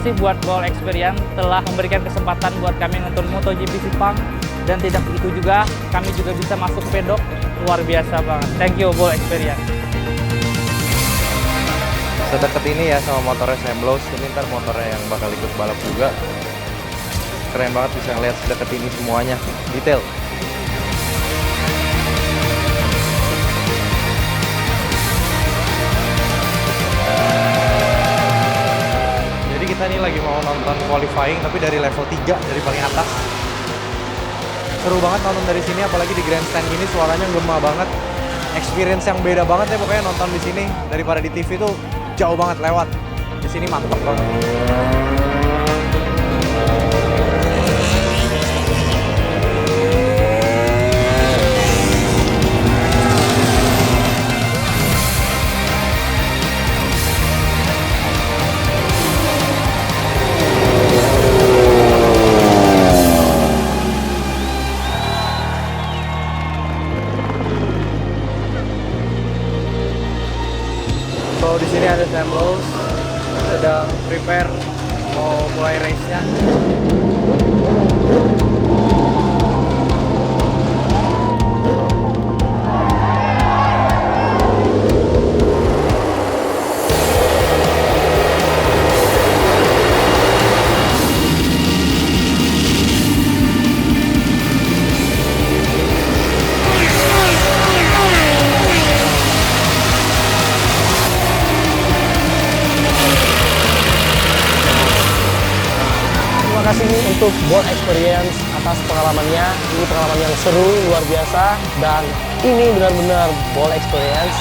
kasih buat Ball Experience telah memberikan kesempatan buat kami nonton MotoGP Sepang. Dan tidak begitu juga, kami juga bisa masuk pedok. Luar biasa banget. Thank you Ball Experience. Sedekat ini ya sama motornya Sam Lowe's. Ini ntar motornya yang bakal ikut balap juga. Keren banget bisa ngeliat sedekat ini semuanya. Detail. Jadi kita nih lagi mau nonton qualifying tapi dari level 3, dari paling atas. Seru banget nonton dari sini, apalagi di grandstand ini suaranya gema banget. Experience yang beda banget ya pokoknya nonton di sini daripada di TV tuh jauh banget lewat. Di sini mantap banget. So di sini ada Sam Lowe's sedang prepare mau mulai race-nya. Terima kasih untuk Ball Experience atas pengalamannya. Ini pengalaman yang seru, luar biasa, dan ini benar-benar Ball Experience.